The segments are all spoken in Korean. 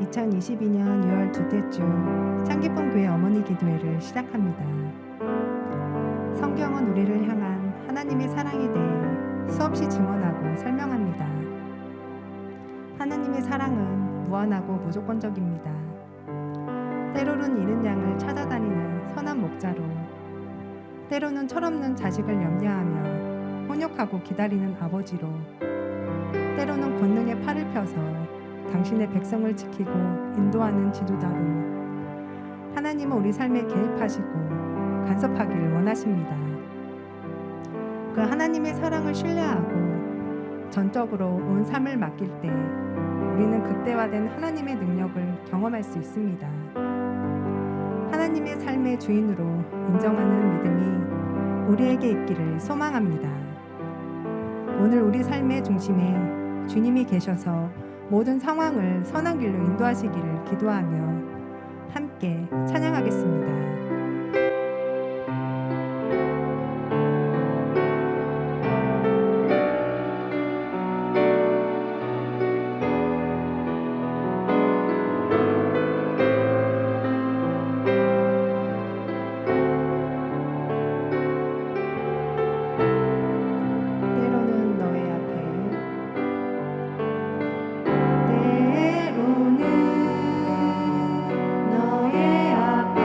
2022년 6월 둘째 주 창기쁨 교회 어머니 기도회를 시작합니다. 성경은 우리를 향한 하나님의 사랑에 대해 수없이 증언하고 설명합니다. 하나님의 사랑은 무한하고 무조건적입니다. 때로는 잃은 양을 찾아다니는 선한 목자로, 때로는 철없는 자식을 염려하며 혼욕하고 기다리는 아버지로, 때로는 권능의 팔을 펴서 당신의 백성을 지키고 인도하는 지도자로 하나님은 우리 삶에 개입하시고 간섭하기를 원하십니다. 그 하나님의 사랑을 신뢰하고 전적으로 온 삶을 맡길 때 우리는 극대화된 하나님의 능력을 경험할 수 있습니다. 하나님의 삶의 주인으로 인정하는 믿음이 우리에게 있기를 소망합니다. 오늘 우리 삶의 중심에 주님이 계셔서 모든 상황을 선한 길로 인도하시기를 기도하며 함께 찬양하겠습니다. 때로는 너의 앞에 때로는 너의 앞에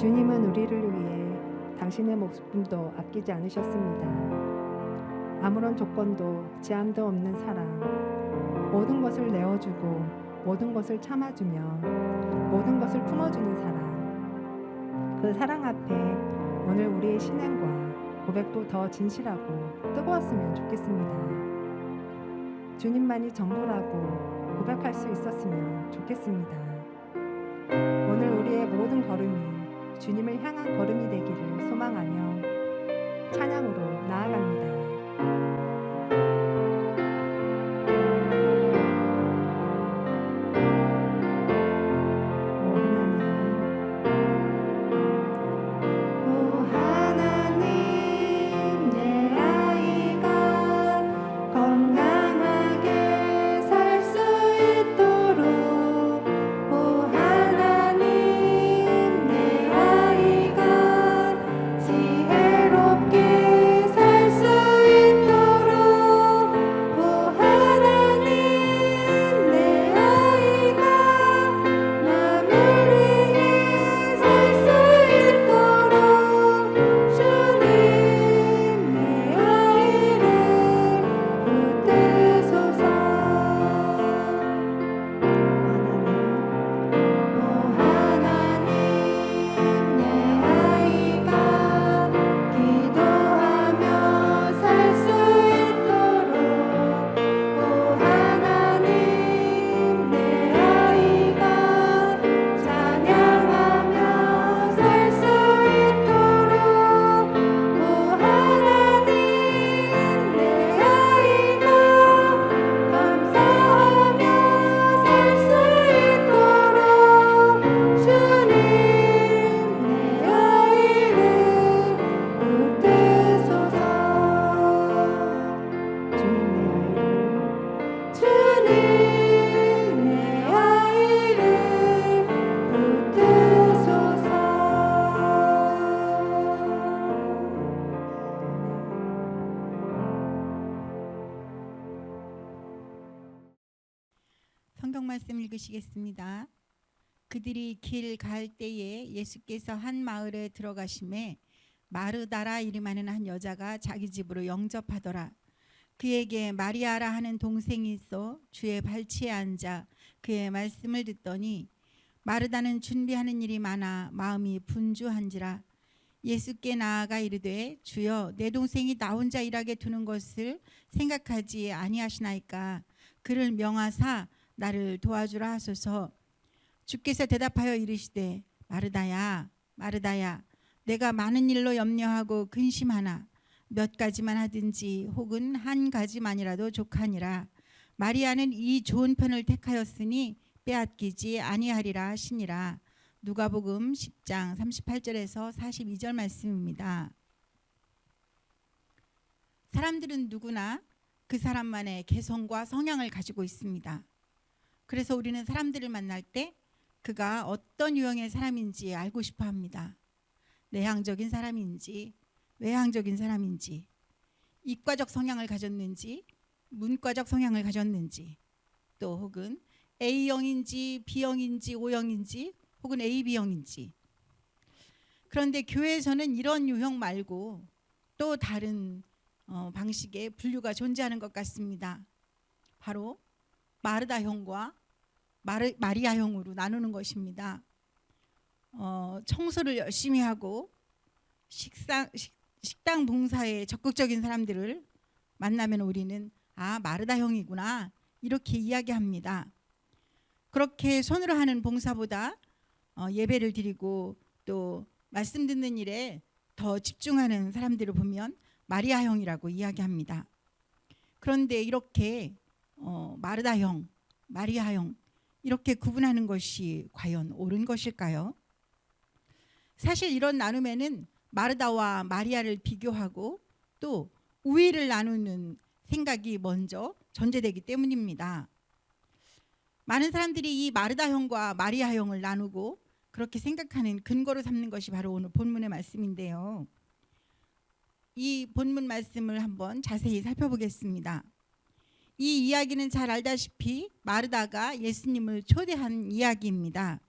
주님은 우리를 위해 당신의 목숨도 아끼지 않으셨습니다. 아무런 조건도 제한도 없는 사랑, 모든 것을 내어주고 모든 것을 참아주며 모든 것을 품어주는 사랑. 그 사랑 앞에 오늘 우리의 신앙과 고백도 더 진실하고 뜨거웠으면 좋겠습니다. 주님만이 전부라고 고백할 수 있었으면 좋겠습니다. 오늘 우리의 모든 걸음이 주님을 향한 걸음이 되기를 소망하며 찬양으로 나아갑니다. 성경 말씀 읽으시겠습니다. 그들이 길 갈 때에 예수께서 한 마을에 들어가심에 마르다라 이름하는 한 여자가 자기 집으로 영접하더라. 그에게 마리아라 하는 동생이 있어 주의 발치에 앉아 그의 말씀을 듣더니 마르다는 준비하는 일이 많아 마음이 분주한지라. 예수께 나아가 이르되 주여 내 동생이 나 혼자 일하게 두는 것을 생각하지 아니하시나이까. 그를 명하사 나를 도와주라 하소서. 주께서 대답하여 이르시되 마르다야 마르다야 내가 많은 일로 염려하고 근심하나 몇 가지만 하든지 혹은 한 가지만이라도 족하니라. 마리아는 이 좋은 편을 택하였으니 빼앗기지 아니하리라 하시니라. 누가복음 10장 38절에서 42절 말씀입니다. 사람들은 누구나 그 사람만의 개성과 성향을 가지고 있습니다. 그래서 우리는 사람들을 만날 때 그가 어떤 유형의 사람인지 알고 싶어 합니다. 내향적인 사람인지 외향적인 사람인지, 이과적 성향을 가졌는지 문과적 성향을 가졌는지, 또 혹은 A형인지 B형인지 O형인지 혹은 AB형인지. 그런데 교회에서는 이런 유형 말고 또 다른 방식의 분류가 존재하는 것 같습니다. 바로 마르다형과 마리아형으로 나누는 것입니다. 청소를 열심히 하고 식당 봉사에 적극적인 사람들을 만나면 우리는 마르다형이구나 이렇게 이야기합니다. 그렇게 손으로 하는 봉사보다 예배를 드리고 또 말씀 듣는 일에 더 집중하는 사람들을 보면 마리아형이라고 이야기합니다. 그런데 이렇게 마르다형, 마리아형 이렇게 구분하는 것이 과연 옳은 것일까요? 사실 이런 나눔에는 마르다와 마리아를 비교하고 또 우위를 나누는 생각이 먼저 전제되기 때문입니다. 많은 사람들이 이 마르다형과 마리아형을 나누고 그렇게 생각하는 근거로 삼는 것이 바로 오늘 본문의 말씀인데요. 이 본문 말씀을 한번 자세히 살펴보겠습니다. 이 이야기는 잘 알다시피 마르다가 예수님을 초대한 이야기입니다.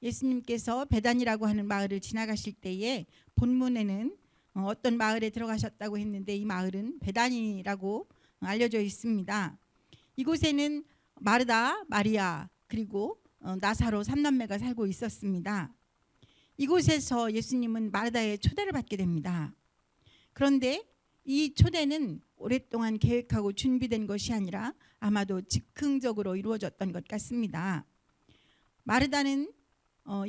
예수님께서 베단이라고 하는 마을을 지나가실 때에 본문에는 어떤 마을에 들어가셨다고 했는데 이 마을은 베단이라고 알려져 있습니다. 이곳에는 마르다, 마리아 그리고 나사로 삼남매가 살고 있었습니다. 이곳에서 예수님은 마르다의 초대를 받게 됩니다. 그런데 이 초대는 오랫동안 계획하고 준비된 것이 아니라 아마도 즉흥적으로 이루어졌던 것 같습니다. 마르다는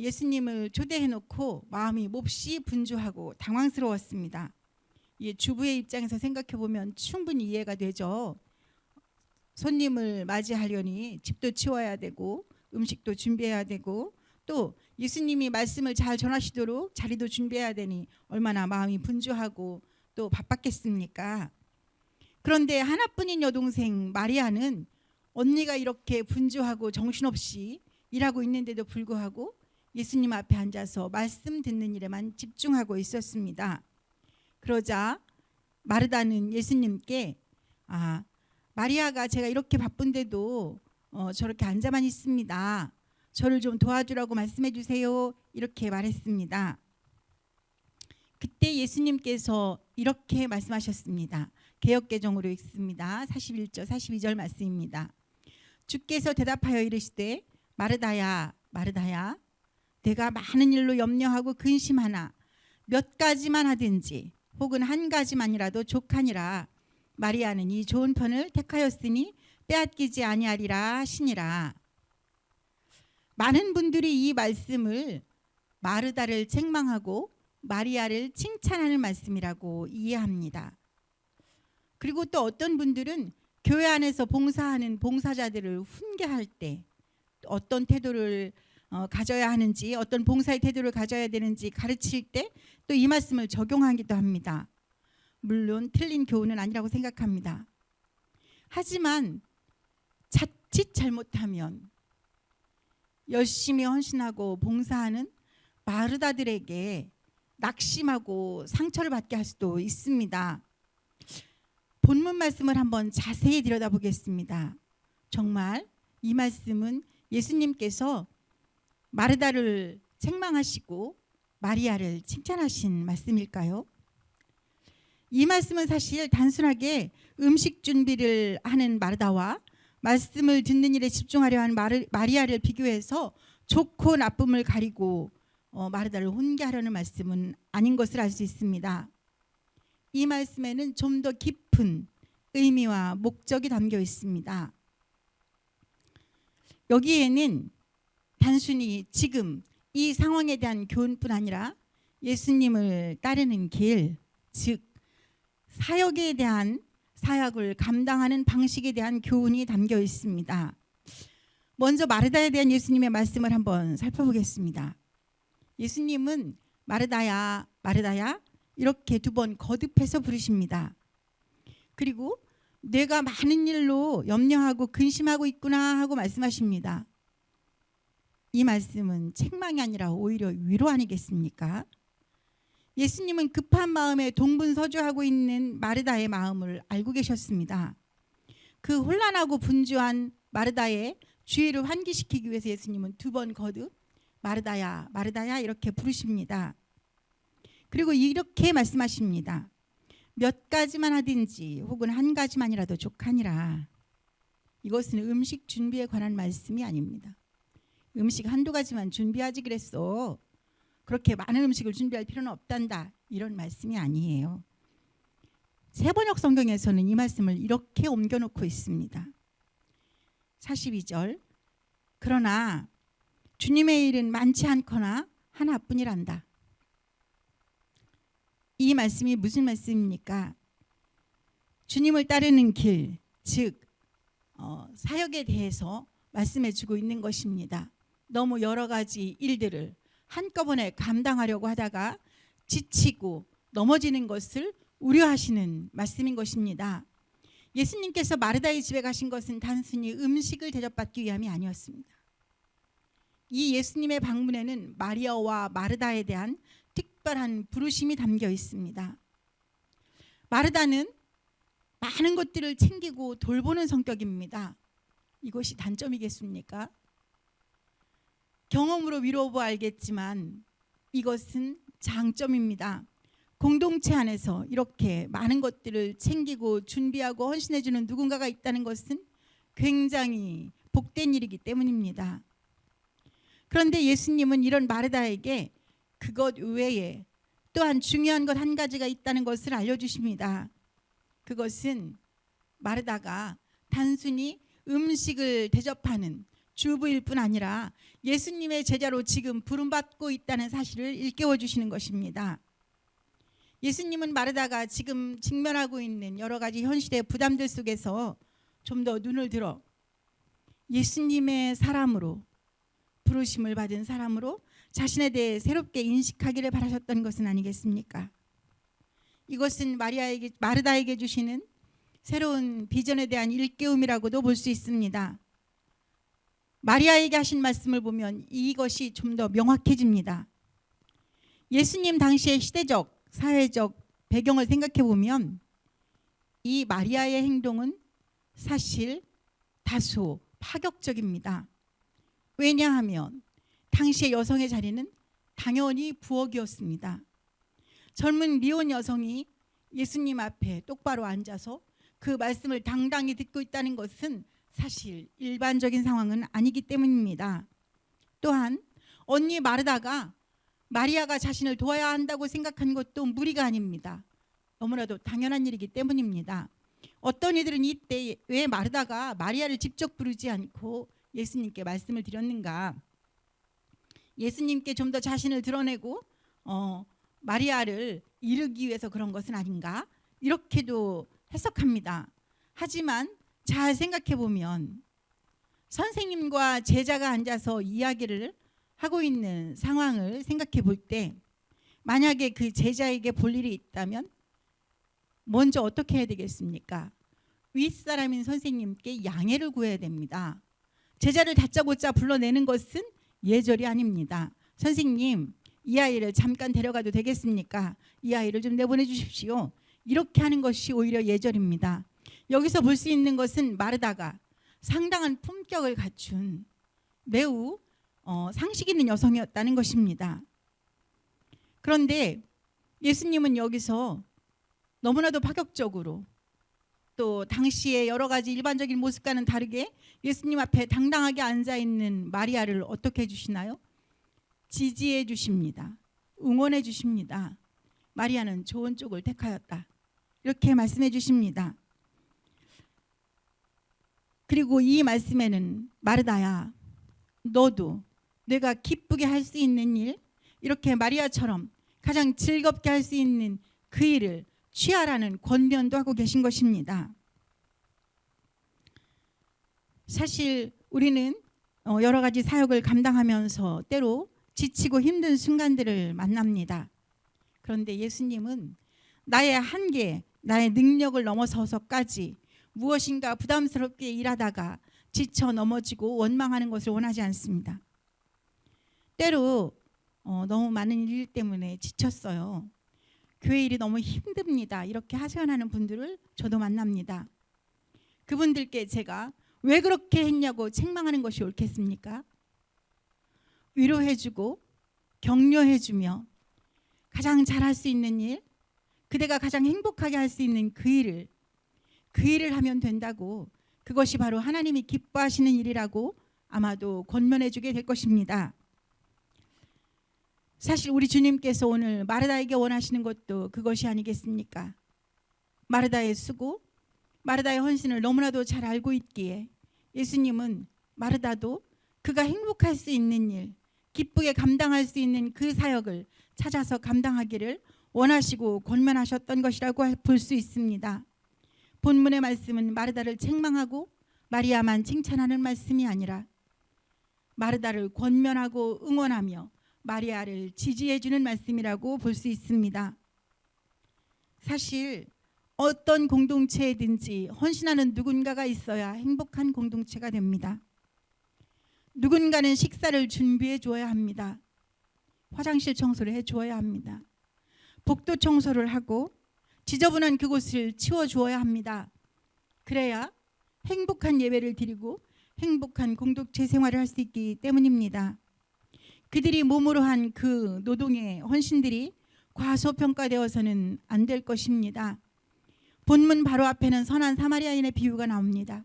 예수님을 초대해놓고 마음이 몹시 분주하고 당황스러웠습니다. 주부의 입장에서 생각해 보면 충분히 이해가 되죠. 손님을 맞이하려니 집도 치워야 되고 음식도 준비해야 되고 또 예수님이 말씀을 잘 전하시도록 자리도 준비해야 되니 얼마나 마음이 분주하고 또 바빴겠습니까? 그런데 하나뿐인 여동생 마리아는 언니가 이렇게 분주하고 정신없이 일하고 있는데도 불구하고 예수님 앞에 앉아서 말씀 듣는 일에만 집중하고 있었습니다. 그러자 마르다는 예수님께 마리아가 제가 이렇게 바쁜데도 저렇게 앉아만 있습니다. 저를 좀 도와주라고 말씀해 주세요. 이렇게 말했습니다. 그때 예수님께서 이렇게 말씀하셨습니다. 개역개정으로 읽습니다. 41절 42절 말씀입니다. 주께서 대답하여 이르시되 마르다야 마르다야 내가 많은 일로 염려하고 근심하나 몇 가지만 하든지 혹은 한 가지만이라도 족하니라. 마리아는 이 좋은 편을 택하였으니 빼앗기지 아니하리라 하시니라. 많은 분들이 이 말씀을 마르다를 책망하고 마리아를 칭찬하는 말씀이라고 이해합니다. 그리고 또 어떤 분들은 교회 안에서 봉사하는 봉사자들을 훈계할 때 어떤 태도를 가져야 하는지 어떤 봉사의 태도를 가져야 되는지 가르칠 때 또 이 말씀을 적용하기도 합니다. 물론 틀린 교훈은 아니라고 생각합니다. 하지만 자칫 잘못하면 열심히 헌신하고 봉사하는 마르다들에게 낙심하고 상처를 받게 할 수도 있습니다. 본문 말씀을 한번 자세히 들여다보겠습니다. 정말 이 말씀은 예수님께서 마르다를 책망하시고 마리아를 칭찬하신 말씀일까요? 이 말씀은 사실 단순하게 음식 준비를 하는 마르다와 말씀을 듣는 일에 집중하려 한 마리아를 비교해서 좋고 나쁨을 가리고 마르다를 훈계하려는 말씀은 아닌 것을 알 수 있습니다. 이 말씀에는 좀 더 깊은 의미와 목적이 담겨 있습니다. 여기에는 단순히 지금 이 상황에 대한 교훈뿐 아니라 예수님을 따르는 길, 즉 사역에 대한 사역을 감당하는 방식에 대한 교훈이 담겨 있습니다. 먼저 마르다에 대한 예수님의 말씀을 한번 살펴보겠습니다. 예수님은 마르다야 마르다야 이렇게 두 번 거듭해서 부르십니다. 그리고 내가 많은 일로 염려하고 근심하고 있구나 하고 말씀하십니다. 이 말씀은 책망이 아니라 오히려 위로 아니겠습니까? 예수님은 급한 마음에 동분서주하고 있는 마르다의 마음을 알고 계셨습니다. 그 혼란하고 분주한 마르다의 주의를 환기시키기 위해서 예수님은 두 번 거듭 마르다야 마르다야 이렇게 부르십니다. 그리고 이렇게 말씀하십니다. 몇 가지만 하든지 혹은 한 가지만이라도 족하니라. 이것은 음식 준비에 관한 말씀이 아닙니다. 음식 한두 가지만 준비하지 그랬어. 그렇게 많은 음식을 준비할 필요는 없단다. 이런 말씀이 아니에요. 세번역 성경에서는 이 말씀을 이렇게 옮겨놓고 있습니다. 42절 그러나 주님의 일은 많지 않거나 하나뿐이란다. 이 말씀이 무슨 말씀입니까? 주님을 따르는 길, 즉 사역에 대해서 말씀해 주고 있는 것입니다. 너무 여러 가지 일들을 한꺼번에 감당하려고 하다가 지치고 넘어지는 것을 우려하시는 말씀인 것입니다. 예수님께서 마르다의 집에 가신 것은 단순히 음식을 대접받기 위함이 아니었습니다. 이 예수님의 방문에는 마리아와 마르다에 대한 특별한 부르심이 담겨 있습니다. 마르다는 많은 것들을 챙기고 돌보는 성격입니다. 이것이 단점이겠습니까? 경험으로 위로보 알겠지만 이것은 장점입니다. 공동체 안에서 이렇게 많은 것들을 챙기고 준비하고 헌신해주는 누군가가 있다는 것은 굉장히 복된 일이기 때문입니다. 그런데 예수님은 이런 마르다에게 그것 외에 또한 중요한 것 한 가지가 있다는 것을 알려주십니다. 그것은 마르다가 단순히 음식을 대접하는 주부일 뿐 아니라 예수님의 제자로 지금 부름받고 있다는 사실을 일깨워 주시는 것입니다. 예수님은 마르다가 지금 직면하고 있는 여러 가지 현실의 부담들 속에서 좀 더 눈을 들어 예수님의 사람으로, 부르심을 받은 사람으로 자신에 대해 새롭게 인식하기를 바라셨던 것은 아니겠습니까? 이것은 마르다에게 주시는 새로운 비전에 대한 일깨움이라고도 볼 수 있습니다. 마리아에게 하신 말씀을 보면 이것이 좀 더 명확해집니다. 예수님 당시의 시대적, 사회적 배경을 생각해 보면 이 마리아의 행동은 사실 다소 파격적입니다. 왜냐하면 당시의 여성의 자리는 당연히 부엌이었습니다. 젊은 미혼 여성이 예수님 앞에 똑바로 앉아서 그 말씀을 당당히 듣고 있다는 것은 사실 일반적인 상황은 아니기 때문입니다. 또한 언니 마르다가 마리아가 자신을 도와야 한다고 생각한 것도 무리가 아닙니다. 너무나도 당연한 일이기 때문입니다. 어떤 이들은 이때 왜 마르다가 마리아를 직접 부르지 않고 예수님께 말씀을 드렸는가? 예수님께 좀 더 자신을 드러내고 마리아를 이르기 위해서 그런 것은 아닌가? 이렇게도 해석합니다. 하지만 잘 생각해 보면 선생님과 제자가 앉아서 이야기를 하고 있는 상황을 생각해 볼 때 만약에 그 제자에게 볼 일이 있다면 먼저 어떻게 해야 되겠습니까? 윗사람인 선생님께 양해를 구해야 됩니다. 제자를 다짜고짜 불러내는 것은 예절이 아닙니다. 선생님, 이 아이를 잠깐 데려가도 되겠습니까? 이 아이를 좀 내보내 주십시오. 이렇게 하는 것이 오히려 예절입니다. 여기서 볼 수 있는 것은 마르다가 상당한 품격을 갖춘 매우 상식 있는 여성이었다는 것입니다. 그런데 예수님은 여기서 너무나도 파격적으로 또 당시의 여러 가지 일반적인 모습과는 다르게 예수님 앞에 당당하게 앉아있는 마리아를 어떻게 해주시나요? 지지해 주십니다. 응원해 주십니다. 마리아는 좋은 쪽을 택하였다. 이렇게 말씀해 주십니다. 그리고 이 말씀에는 마르다야, 너도 내가 기쁘게 할 수 있는 일, 이렇게 마리아처럼 가장 즐겁게 할 수 있는 그 일을 취하라는 권면도 하고 계신 것입니다. 사실 우리는 여러 가지 사역을 감당하면서 때로 지치고 힘든 순간들을 만납니다. 그런데 예수님은 나의 한계, 나의 능력을 넘어서서까지 무엇인가 부담스럽게 일하다가 지쳐 넘어지고 원망하는 것을 원하지 않습니다. 때로 너무 많은 일 때문에 지쳤어요. 교회 일이 너무 힘듭니다. 이렇게 하소연하는 분들을 저도 만납니다. 그분들께 제가 왜 그렇게 했냐고 책망하는 것이 옳겠습니까? 위로해주고 격려해주며 가장 잘할 수 있는 일, 그대가 가장 행복하게 할 수 있는 그 일을 하면 된다고, 그것이 바로 하나님이 기뻐하시는 일이라고 아마도 권면해주게 될 것입니다. 사실 우리 주님께서 오늘 마르다에게 원하시는 것도 그것이 아니겠습니까? 마르다의 수고, 마르다의 헌신을 너무나도 잘 알고 있기에 예수님은 마르다도 그가 행복할 수 있는 일, 기쁘게 감당할 수 있는 그 사역을 찾아서 감당하기를 원하시고 권면하셨던 것이라고 볼 수 있습니다. 본문의 말씀은 마르다를 책망하고 마리아만 칭찬하는 말씀이 아니라 마르다를 권면하고 응원하며 마리아를 지지해 주는 말씀이라고 볼 수 있습니다. 사실 어떤 공동체에든지 헌신하는 누군가가 있어야 행복한 공동체가 됩니다. 누군가는 식사를 준비해 주어야 합니다. 화장실 청소를 해 주어야 합니다. 복도 청소를 하고 지저분한 그곳을 치워 주어야 합니다. 그래야 행복한 예배를 드리고 행복한 공동체 생활을 할 수 있기 때문입니다. 그들이 몸으로 한 그 노동의 헌신들이 과소평가되어서는 안 될 것입니다. 본문 바로 앞에는 선한 사마리아인의 비유가 나옵니다.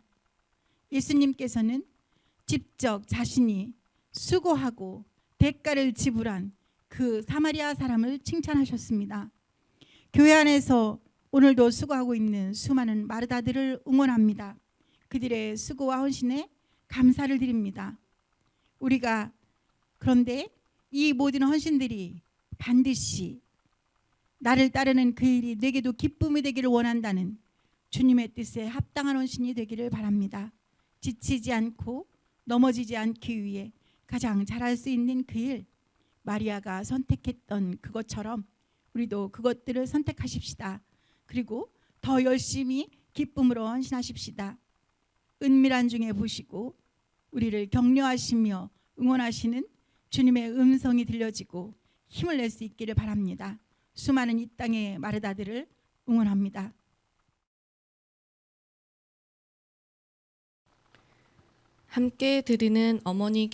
예수님께서는 직접 자신이 수고하고 대가를 지불한 그 사마리아 사람을 칭찬하셨습니다. 교회 안에서 오늘도 수고하고 있는 수많은 마르다들을 응원합니다. 그들의 수고와 헌신에 감사를 드립니다. 우리가 그런데 이 모든 헌신들이 반드시 나를 따르는 그 일이 내게도 기쁨이 되기를 원한다는 주님의 뜻에 합당한 헌신이 되기를 바랍니다. 지치지 않고 넘어지지 않기 위해 가장 잘할 수 있는 그 일, 마리아가 선택했던 그것처럼 우리도 그것들을 선택하십시다. 그리고 더 열심히 기쁨으로 헌신하십시다. 은밀한 중에 보시고 우리를 격려하시며 응원하시는 주님의 음성이 들려지고 힘을 낼 수 있기를 바랍니다. 수많은 이 땅의 마르다들을 응원합니다. 함께 드리는 어머니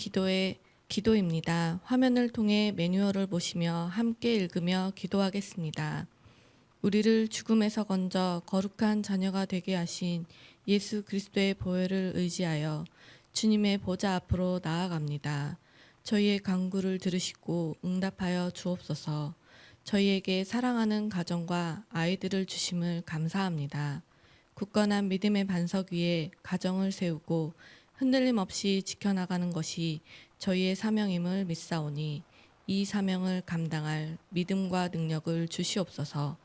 기도입니다. 화면을 통해 매뉴얼을 보시며 함께 읽으며 기도하겠습니다. 우리를 죽음에서 건져 거룩한 자녀가 되게 하신 예수 그리스도의 보혈을 의지하여 주님의 보좌 앞으로 나아갑니다. 저희의 간구를 들으시고 응답하여 주옵소서. 저희에게 사랑하는 가정과 아이들을 주심을 감사합니다. 굳건한 믿음의 반석 위에 가정을 세우고 흔들림 없이 지켜나가는 것이 저희의 사명임을 믿사오니 이 사명을 감당할 믿음과 능력을 주시옵소서.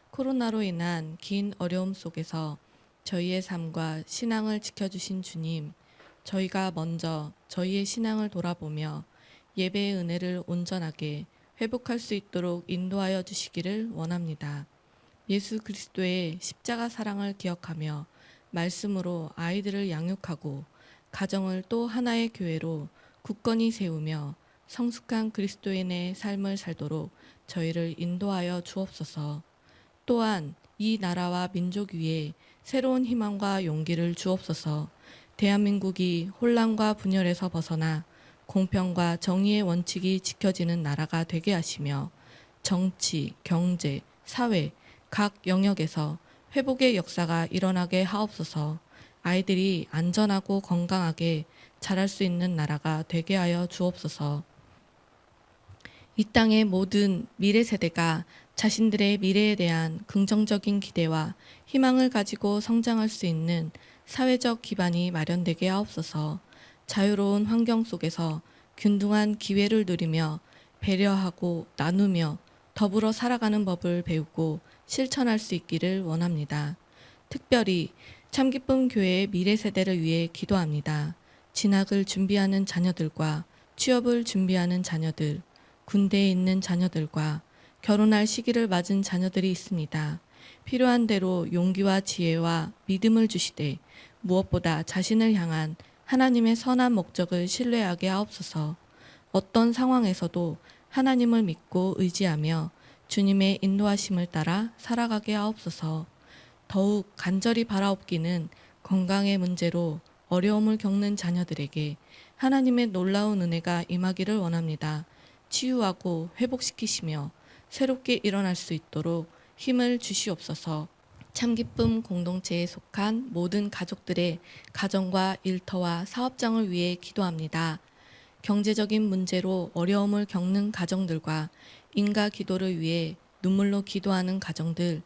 코로나로 인한 긴 어려움 속에서 저희의 삶과 신앙을 지켜주신 주님, 저희가 먼저 저희의 신앙을 돌아보며 예배의 은혜를 온전하게 회복할 수 있도록 인도하여 주시기를 원합니다. 예수 그리스도의 십자가 사랑을 기억하며 말씀으로 아이들을 양육하고 가정을 또 하나의 교회로 굳건히 세우며 성숙한 그리스도인의 삶을 살도록 저희를 인도하여 주옵소서. 또한 이 나라와 민족 위에 새로운 희망과 용기를 주옵소서. 대한민국이 혼란과 분열에서 벗어나 공평과 정의의 원칙이 지켜지는 나라가 되게 하시며 정치, 경제, 사회 각 영역에서 회복의 역사가 일어나게 하옵소서. 아이들이 안전하고 건강하게 자랄 수 있는 나라가 되게 하여 주옵소서. 이 땅의 모든 미래 세대가 자신들의 미래에 대한 긍정적인 기대와 희망을 가지고 성장할 수 있는 사회적 기반이 마련되게 하옵소서. 자유로운 환경 속에서 균등한 기회를 누리며 배려하고 나누며 더불어 살아가는 법을 배우고 실천할 수 있기를 원합니다. 특별히 참기쁨 교회의 미래 세대를 위해 기도합니다. 진학을 준비하는 자녀들과 취업을 준비하는 자녀들, 군대에 있는 자녀들과 결혼할 시기를 맞은 자녀들이 있습니다. 필요한 대로 용기와 지혜와 믿음을 주시되 무엇보다 자신을 향한 하나님의 선한 목적을 신뢰하게 하옵소서. 어떤 상황에서도 하나님을 믿고 의지하며 주님의 인도하심을 따라 살아가게 하옵소서. 더욱 간절히 바라옵기는 건강의 문제로 어려움을 겪는 자녀들에게 하나님의 놀라운 은혜가 임하기를 원합니다. 치유하고 회복시키시며 새롭게 일어날 수 있도록 힘을 주시옵소서. 참기쁨 공동체에 속한 모든 가족들의 가정과 일터와 사업장을 위해 기도합니다. 경제적인 문제로 어려움을 겪는 가정들과 인가 기도를 위해 눈물로 기도하는 가정들,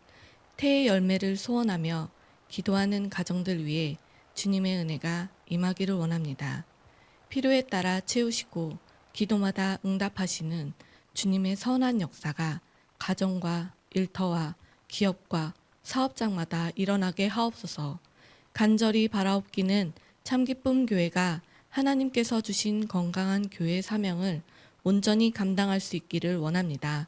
태의 열매를 소원하며 기도하는 가정들 위해 주님의 은혜가 임하기를 원합니다. 필요에 따라 채우시고 기도마다 응답하시는 주님의 선한 역사가 가정과 일터와 기업과 사업장마다 일어나게 하옵소서. 간절히 바라옵기는 참기쁨 교회가 하나님께서 주신 건강한 교회 사명을 온전히 감당할 수 있기를 원합니다.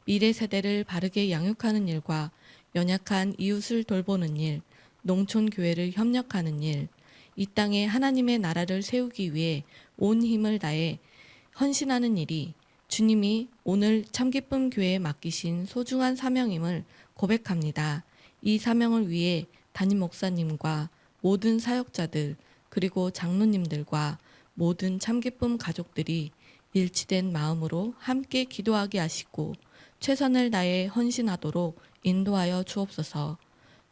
미래 세대를 바르게 양육하는 일과 연약한 이웃을 돌보는 일, 농촌 교회를 협력하는 일, 이 땅에 하나님의 나라를 세우기 위해 온 힘을 다해 헌신하는 일이 주님이 오늘 참기쁨 교회에 맡기신 소중한 사명임을 고백합니다. 이 사명을 위해 담임 목사님과 모든 사역자들 그리고 장로님들과 모든 참기쁨 가족들이 일치된 마음으로 함께 기도하게 하시고 최선을 다해 헌신하도록 인도하여 주옵소서.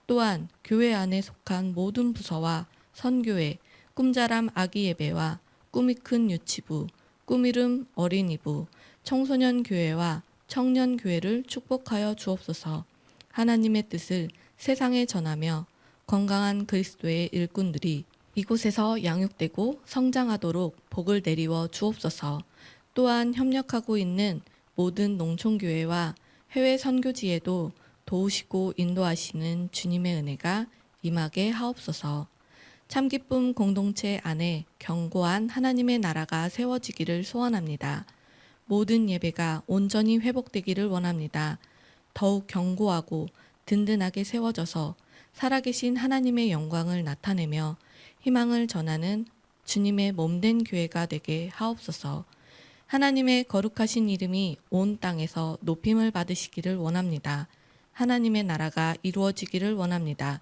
또한 교회 안에 속한 모든 부서와 선교회, 꿈자람 아기 예배와 꿈이 큰 유치부, 꿈이름 어린이부, 청소년 교회와 청년 교회를 축복하여 주옵소서. 하나님의 뜻을 세상에 전하며 건강한 그리스도의 일꾼들이 이곳에서 양육되고 성장하도록 복을 내리워 주옵소서. 또한 협력하고 있는 모든 농촌교회와 해외 선교지에도 도우시고 인도하시는 주님의 은혜가 임하게 하옵소서. 참기쁨 공동체 안에 견고한 하나님의 나라가 세워지기를 소원합니다. 모든 예배가 온전히 회복되기를 원합니다. 더욱 견고하고 든든하게 세워져서 살아계신 하나님의 영광을 나타내며 희망을 전하는 주님의 몸된 교회가 되게 하옵소서. 하나님의 거룩하신 이름이 온 땅에서 높임을 받으시기를 원합니다. 하나님의 나라가 이루어지기를 원합니다.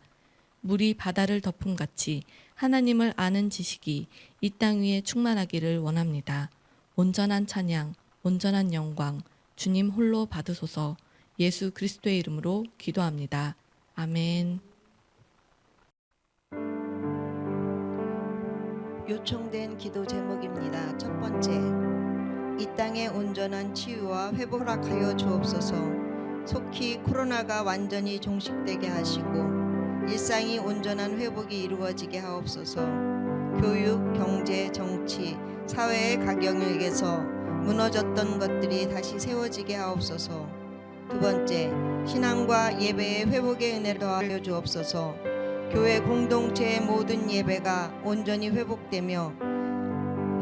물이 바다를 덮음같이 하나님을 아는 지식이 이 땅 위에 충만하기를 원합니다. 온전한 찬양, 온전한 영광, 주님 홀로 받으소서. 예수 그리스도의 이름으로 기도합니다. 아멘. 요청된 기도 제목입니다. 첫 번째, 이 땅의 온전한 치유와 회복 허락하여 주옵소서. 속히 코로나가 완전히 종식되게 하시고 일상이 온전한 회복이 이루어지게 하옵소서. 교육, 경제, 정치, 사회의 각 영역에서 무너졌던 것들이 다시 세워지게 하옵소서. 두 번째, 신앙과 예배의 회복의 은혜를 더하여 주옵소서. 교회 공동체의 모든 예배가 온전히 회복되며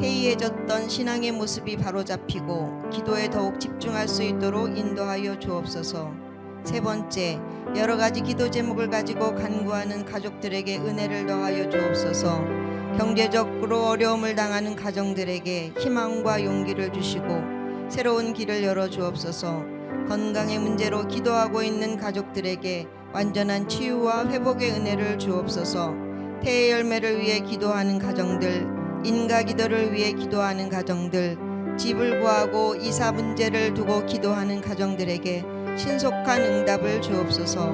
해이해졌던 신앙의 모습이 바로잡히고 기도에 더욱 집중할 수 있도록 인도하여 주옵소서. 세 번째, 여러 가지 기도 제목을 가지고 간구하는 가족들에게 은혜를 더하여 주옵소서. 경제적으로 어려움을 당하는 가정들에게 희망과 용기를 주시고 새로운 길을 열어 주옵소서. 건강의 문제로 기도하고 있는 가족들에게 완전한 치유와 회복의 은혜를 주옵소서. 태의 열매를 위해 기도하는 가정들, 인가 기도를 위해 기도하는 가정들, 집을 구하고 이사 문제를 두고 기도하는 가정들에게 신속한 응답을 주옵소서.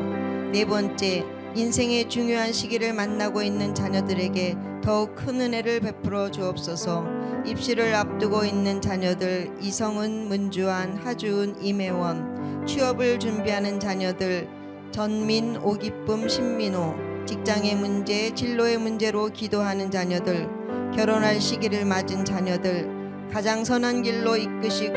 네 번째, 인생의 중요한 시기를 만나고 있는 자녀들에게 더욱 큰 은혜를 베풀어 주옵소서. 입시를 앞두고 있는 자녀들, 이성은, 문주환, 하주은, 임혜원, 취업을 준비하는 자녀들, 전민, 오기쁨, 신민호, 직장의 문제, 진로의 문제로 기도하는 자녀들, 결혼할 시기를 맞은 자녀들, 가장 선한 길로 이끄시고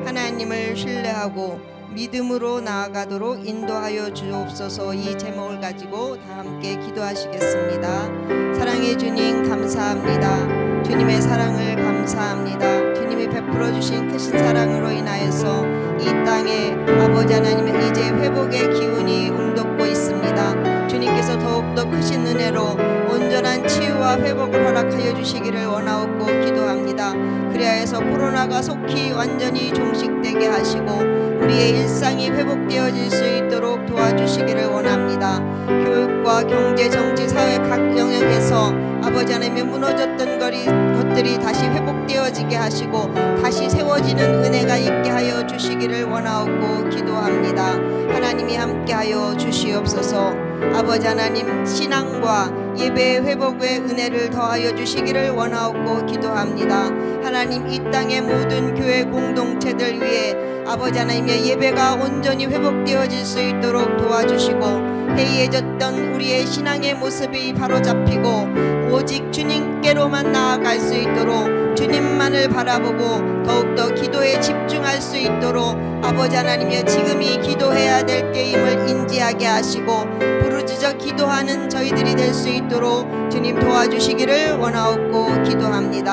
하나님을 신뢰하고 믿음으로 나아가도록 인도하여 주옵소서. 이 제목을 가지고 다 함께 기도하시겠습니다. 사랑의 주님 감사합니다. 주님의 사랑을 감사합니다. 주님이 베풀어 주신 크신 사랑으로 인하여서 이 땅에 아버지 하나님 이제 회복의 기운이 움돋고 있습니다. 주님께서 더욱더 크신 은혜로 온전한 치유와 회복을 허락하여 주시기를 원하옵고 기도합니다. 그리하여서 코로나가 속히 완전히 종식되게 하시고 우리의 일상이 회복되어질 수 있도록 도와주시기를 원합니다. 교육과 경제, 정치, 사회 각 영역에서 아버지 하나님의 무너졌던 것들이 다시 회복되어지게 하시고 다시 세워지는 은혜가 있게 하여 주시기를 원하옵고 기도합니다. 하나님이 함께하여 주시옵소서. 아버지 하나님, 신앙과 예배의 회복의 은혜를 더하여 주시기를 원하옵고 기도합니다. 하나님, 이 땅의 모든 교회 공동체들 위해 아버지 하나님의 예배가 온전히 회복되어질 수 있도록 도와주시고 해이해졌던 우리의 신앙의 모습이 바로잡히고 오직 주님께로만 나아갈 수 있도록 주님만을 바라보고 더욱더 기도에 집중할 수 있도록 아버지 하나님이여 지금이 기도해야 될 때임을 인지하게 하시고 부르짖어 기도하는 저희들이 될 수 있도록 주님 도와주시기를 원하옵고 기도합니다.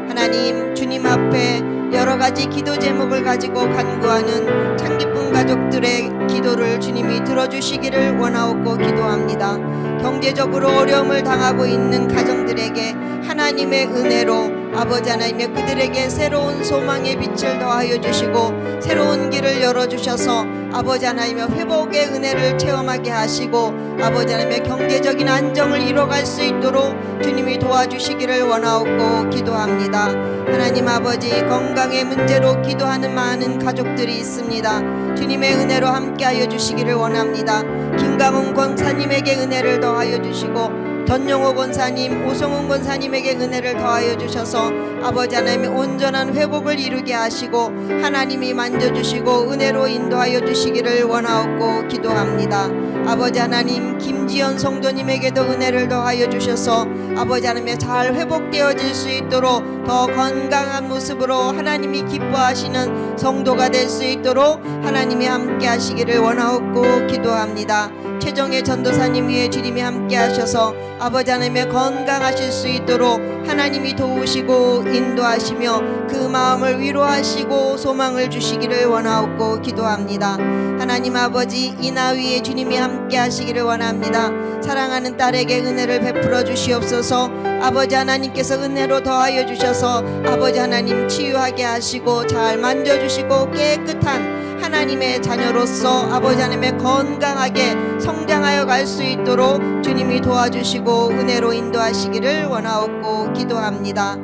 하나님, 주님 앞에 여러 가지 기도 제목을 가지고 간구하는 참기쁨 가족들의 기도를 주님이 들어주시기를 원하옵고 기도합니다. 경제적으로 어려움을 당하고 있는 가정들에게 하나님의 은혜로 아버지 하나님의 그들에게 새로운 소망의 빛을 더하여 주시고 새로운 길을 열어주셔서 아버지 하나님의 회복의 은혜를 체험하게 하시고 아버지 하나님의 경제적인 안정을 이뤄갈 수 있도록 주님이 도와주시기를 원하옵고 기도합니다. 하나님 아버지, 건강의 문제로 기도하는 많은 가족들이 있습니다. 주님의 은혜로 함께하여 주시기를 원합니다. 김강훈 권사님에게 은혜를 더하여 주시고 전용호 권사님, 오성훈 권사님에게 은혜를 더하여 주셔서 아버지 하나님의 온전한 회복을 이루게 하시고 하나님이 만져주시고 은혜로 인도하여 주시기를 원하옵고 기도합니다. 아버지 하나님, 김지연 성도님에게도 은혜를 더하여 주셔서 아버지 하나님의 잘 회복되어질 수 있도록 더 건강한 모습으로 하나님이 기뻐하시는 성도가 될 수 있도록 하나님이 함께 하시기를 원하옵고 기도합니다. 최정의 전도사님 위에 주님이 함께 하셔서 아버지 하나님의 건강하실 수 있도록 하나님이 도우시고 인도하시며 그 마음을 위로하시고 소망을 주시기를 원하옵고 기도합니다. 하나님 아버지, 이나 위에 주님이 함께 하시기를 원합니다. 사랑하는 딸에게 은혜를 베풀어 주시옵소서. 아버지 하나님께서 은혜로 더하여 주셔서 아버지 하나님 치유하게 하시고 잘 만져주시고 깨끗한 하나님의 자녀로서 아버지 하나님의 건강하게 성장하여 갈 수 있도록 주님이 도와주시고 은혜로 인도하시기를 원하옵고 기도합니다.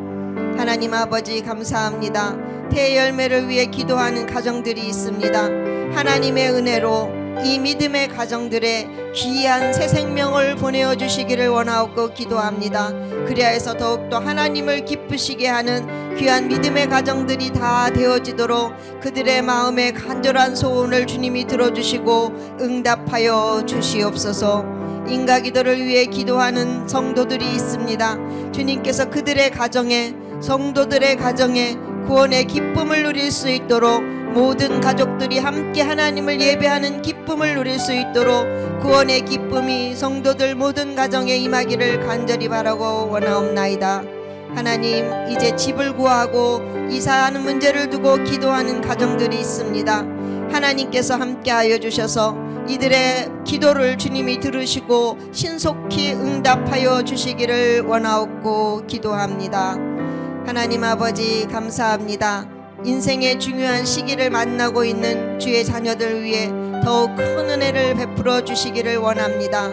하나님 아버지, 감사합니다. 태열매를 위해 기도하는 가정들이 있습니다. 하나님의 은혜로 이 믿음의 가정들의 귀한 새 생명을 보내어 주시기를 원하옵고 기도합니다. 그리하여서 더욱더 하나님을 기쁘시게 하는 귀한 믿음의 가정들이 다 되어지도록 그들의 마음의 간절한 소원을 주님이 들어주시고 응답하여 주시옵소서. 인가기도를 위해 기도하는 성도들이 있습니다. 주님께서 그들의 가정에, 성도들의 가정에 구원의 기쁨을 누릴 수 있도록 모든 가족들이 함께 하나님을 예배하는 기쁨을 누릴 수 있도록 구원의 기쁨이 성도들 모든 가정에 임하기를 간절히 바라고 원하옵나이다. 하나님, 이제 집을 구하고 이사하는 문제를 두고 기도하는 가정들이 있습니다. 하나님께서 함께하여 주셔서 이들의 기도를 주님이 들으시고 신속히 응답하여 주시기를 원하옵고 기도합니다. 하나님 아버지, 감사합니다. 인생의 중요한 시기를 만나고 있는 주의 자녀들 위해 더욱 큰 은혜를 베풀어 주시기를 원합니다.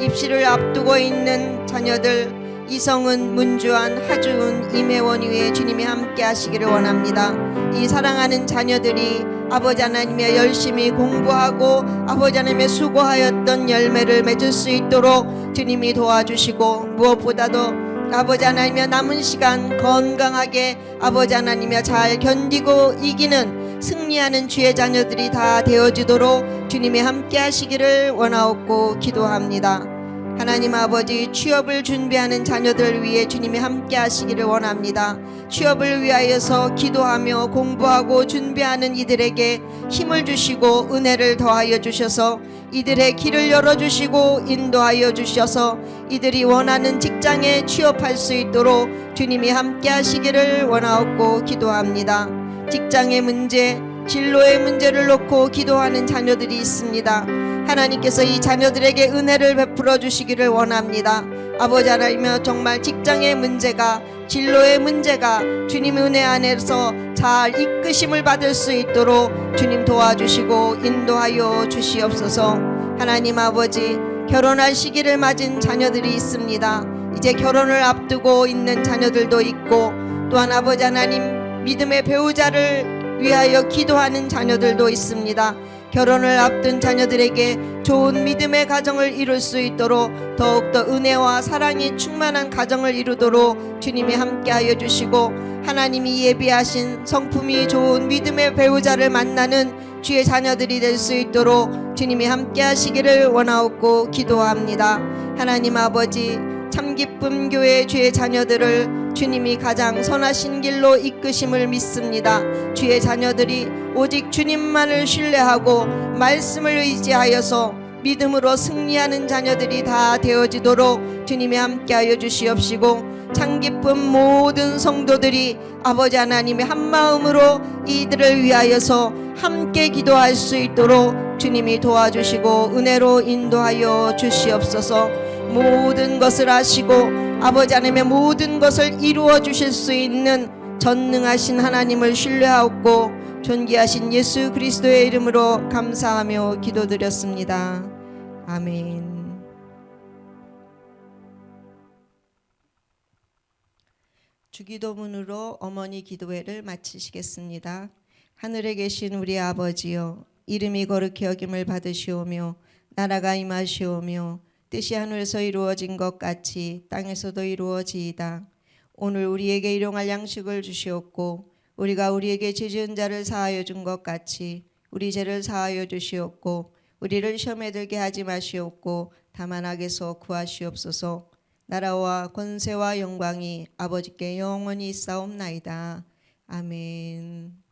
입시를 앞두고 있는 자녀들 이성은, 문주환, 하주은, 임혜원 위에 주님이 함께 하시기를 원합니다. 이 사랑하는 자녀들이 아버지 하나님의 열심히 공부하고 아버지 하나님의 수고하였던 열매를 맺을 수 있도록 주님이 도와주시고 무엇보다도 아버지 하나님의 남은 시간 건강하게 아버지 하나님의 잘 견디고 이기는 승리하는 주의 자녀들이 다 되어지도록 주님이 함께 하시기를 원하옵고 기도합니다. 하나님 아버지, 취업을 준비하는 자녀들 위해 주님이 함께 하시기를 원합니다. 취업을 위하여서 기도하며 공부하고 준비하는 이들에게 힘을 주시고 은혜를 더하여 주셔서 이들의 길을 열어주시고 인도하여 주셔서 이들이 원하는 직장에 취업할 수 있도록 주님이 함께 하시기를 원하옵고 기도합니다. 직장의 문제, 진로의 문제를 놓고 기도하는 자녀들이 있습니다. 하나님께서 이 자녀들에게 은혜를 베풀어 주시기를 원합니다. 아버지 하나님, 정말 직장의 문제가, 진로의 문제가 주님 은혜 안에서 잘 이끄심을 받을 수 있도록 주님 도와주시고 인도하여 주시옵소서. 하나님 아버지, 결혼할 시기를 맞은 자녀들이 있습니다. 이제 결혼을 앞두고 있는 자녀들도 있고 또한 아버지 하나님, 믿음의 배우자를 위하여 기도하는 자녀들도 있습니다. 결혼을 앞둔 자녀들에게 좋은 믿음의 가정을 이룰 수 있도록 더욱더 은혜와 사랑이 충만한 가정을 이루도록 주님이 함께하여 주시고 하나님이 예비하신 성품이 좋은 믿음의 배우자를 만나는 주의 자녀들이 될 수 있도록 주님이 함께하시기를 원하옵고 기도합니다. 하나님 아버지, 참기쁨 교회 주의 자녀들을 주님이 가장 선하신 길로 이끄심을 믿습니다. 주의 자녀들이 오직 주님만을 신뢰하고 말씀을 의지하여서 믿음으로 승리하는 자녀들이 다 되어지도록 주님이 함께하여 주시옵시고 참기쁨 모든 성도들이 아버지 하나님의 한마음으로 이들을 위하여서 함께 기도할 수 있도록 주님이 도와주시고 은혜로 인도하여 주시옵소서. 모든 것을 아시고 아버지 하나님의 모든 것을 이루어 주실 수 있는 전능하신 하나님을 신뢰하고 존귀하신 예수 그리스도의 이름으로 감사하며 기도드렸습니다. 아멘. 주기도문으로 어머니 기도회를 마치시겠습니다. 하늘에 계신 우리 아버지여, 이름이 거룩히 여김을 받으시오며 나라가 임하시오며 뜻이 하늘에서 이루어진 것 같이 땅에서도 이루어지이다. 오늘 우리에게 일용할 양식을 주시옵고 우리가 우리에게 죄 지은 자를 사하여 준 것 같이 우리 죄를 사하여 주시옵고 우리를 시험에 들게 하지 마시옵고 다만 악에서 구하시옵소서. 나라와 권세와 영광이 아버지께 영원히 있사옵나이다. 아멘.